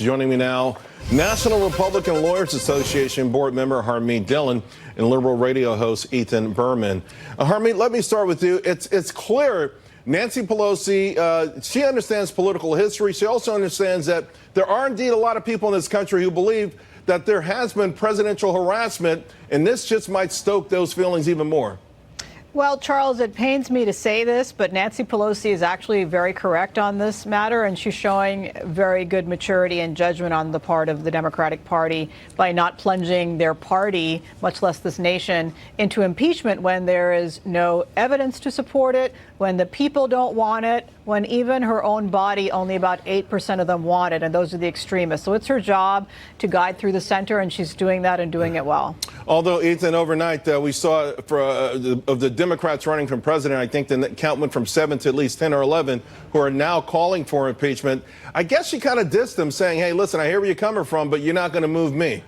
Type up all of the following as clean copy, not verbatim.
Joining me now, National Republican Lawyers Association board member Harmeet Dhillon and liberal radio host Ethan Berman. Harmeet, let me start with you. It's clear Nancy Pelosi, she understands political history. She also understands that there are indeed a lot of people in this country who believe that there has been presidential harassment, and this just might stoke those feelings even more. Well, Charles, it pains me to say this, but Nancy Pelosi is actually very correct on this matter, and she's showing very good maturity and judgment on the part of the Democratic Party by not plunging their party, much less this nation, into impeachment when there is no evidence to support it, when the people don't want it, when even her own body, only about 8% of them want it, and those are the extremists. So it's her job to guide through the center, and she's doing that and doing it well. Although, Ethan, overnight we saw of the Democrats running for president, I think the count went from 7 to at least 10 or 11 who are now calling for impeachment. I guess she kind of dissed them, saying, hey, listen, I hear where you're coming from, but you're not going to move me.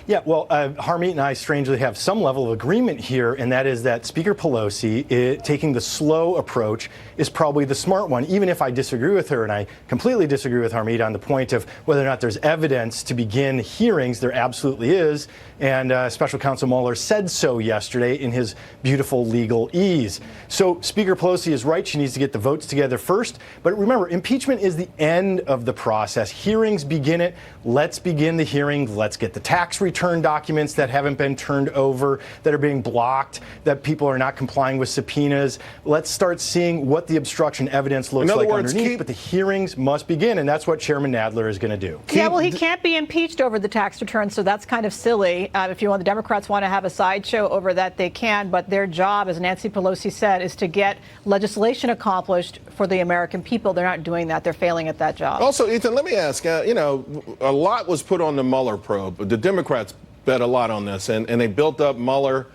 Yeah, well, Harmeet and I strangely have some level of agreement here, and that is that Speaker Pelosi, taking the slow approach, is probably the smart one, even if I disagree with her, and I completely disagree with Harmeet on the point of whether or not there's evidence to begin hearings. There absolutely is, and Special Counsel Mueller said so yesterday in his beautiful legal ease. So Speaker Pelosi is right. She needs to get the votes together first. But remember, impeachment is the end of the process. Hearings begin it. Let's begin the hearing. Let's get the tax return documents that haven't been turned over, that are being blocked, that people are not complying with subpoenas. Let's start seeing what the obstruction evidence looks like underneath. But the hearings must begin, and that's what Chairman Nadler is going to do. Yeah, well, he can't be impeached over the tax return, so that's kind of silly. If the Democrats want to have a sideshow over that, they can. But their job, as Nancy Pelosi said, is to get legislation accomplished for the American people. They're not doing that. They're failing at that job. Also, Ethan, let me ask, a lot was put on the Mueller probe. The Democrats bet a lot on this, and they built up Mueller.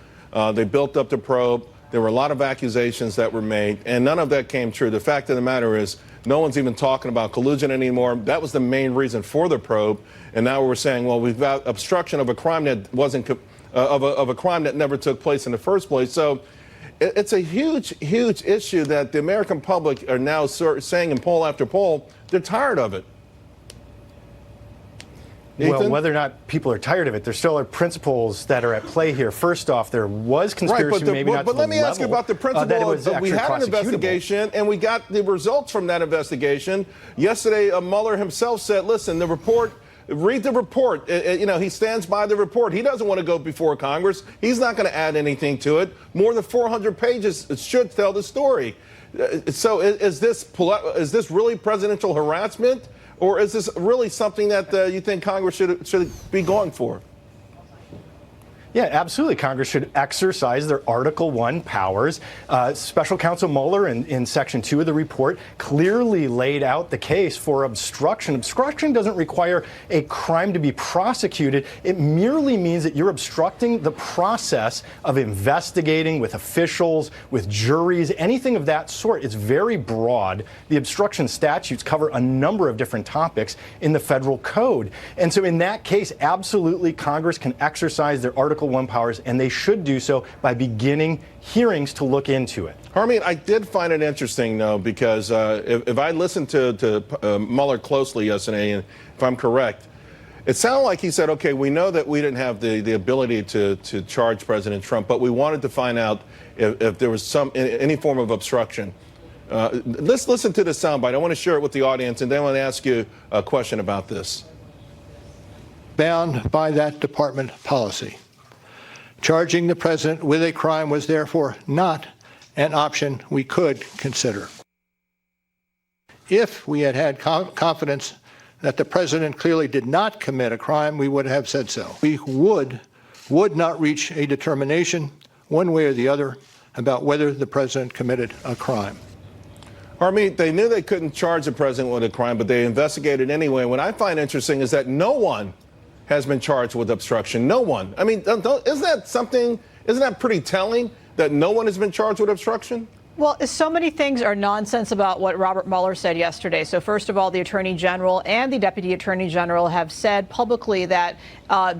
They built up the probe. There were a lot of accusations that were made, and none of that came true. The fact of the matter is, no one's even talking about collusion anymore. That was the main reason for the probe. And now we're saying, well, we've got obstruction of a crime that wasn't of a crime that never took place in the first place. So it's a huge, huge issue that the American public are now saying in poll after poll, they're tired of it. Well, Ethan? whether or not people are tired of it, there still are principles that are at play here. First off, there was conspiracy, right, maybe not to the level. But let me ask you about the principle. We had an investigation, and we got the results from that investigation. Yesterday, Mueller himself said, listen, the report, read the report. He stands by the report. He doesn't want to go before Congress. He's not going to add anything to it. More than 400 pages should tell the story. So is this really presidential harassment? Or is this really something that you think Congress should be going for? Yeah, absolutely. Congress should exercise their Article I powers. Special Counsel Mueller in Section 2 of the report clearly laid out the case for obstruction. Obstruction doesn't require a crime to be prosecuted. It merely means that you're obstructing the process of investigating with officials, with juries, anything of that sort. It's very broad. The obstruction statutes cover a number of different topics in the federal code. And so in that case, absolutely, Congress can exercise their Article I powers, and they should do so by beginning hearings to look into it. Harmeet, I did find it interesting, though, because if I listened to Mueller closely yesterday, and if I'm correct, it sounded like he said, okay, we know that we didn't have the ability to charge President Trump, but we wanted to find out if there was any form of obstruction. Let's listen to the soundbite. I want to share it with the audience, and then I want to ask you a question about this. Bound by that department policy. Charging the president with a crime was therefore not an option we could consider. If we had had confidence that the president clearly did not commit a crime, we would have said so. We would not reach a determination one way or the other about whether the president committed a crime. Harmeet, they knew they couldn't charge the president with a crime, but they investigated anyway. What I find interesting is that no one has been charged with obstruction. No one. I mean, isn't that pretty telling that no one has been charged with obstruction? Well, so many things are nonsense about what Robert Mueller said yesterday. So first of all, the Attorney General and the Deputy Attorney General have said publicly that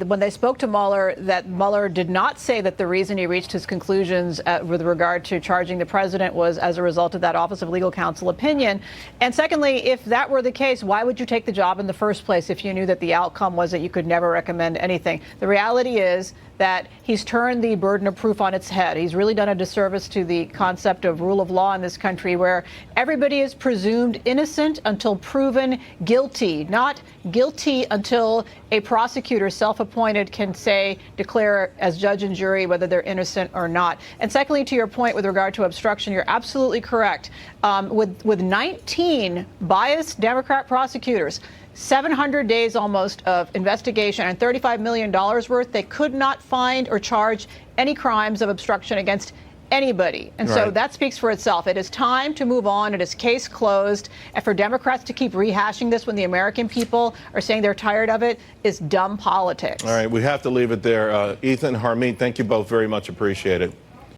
when they spoke to Mueller, that Mueller did not say that the reason he reached his conclusions with regard to charging the president was as a result of that Office of Legal Counsel opinion. And secondly, if that were the case, why would you take the job in the first place if you knew that the outcome was that you could never recommend anything? The reality is that he's turned the burden of proof on its head. He's really done a disservice to the concept of rule of law in this country, where everybody is presumed innocent until proven guilty, not guilty until a prosecutor, self-appointed, can declare as judge and jury whether they're innocent or not. And secondly, to your point with regard to obstruction, you're absolutely correct. With 19 biased Democrat prosecutors, 700 days almost of investigation and $35 million worth, they could not find or charge any crimes of obstruction against anybody. And so that speaks for itself. It is time to move on. It is case closed. And for Democrats to keep rehashing this when the American people are saying they're tired of it is dumb politics. All right, we have to leave it there. Ethan, Harmeet, thank you both very much. Appreciate it.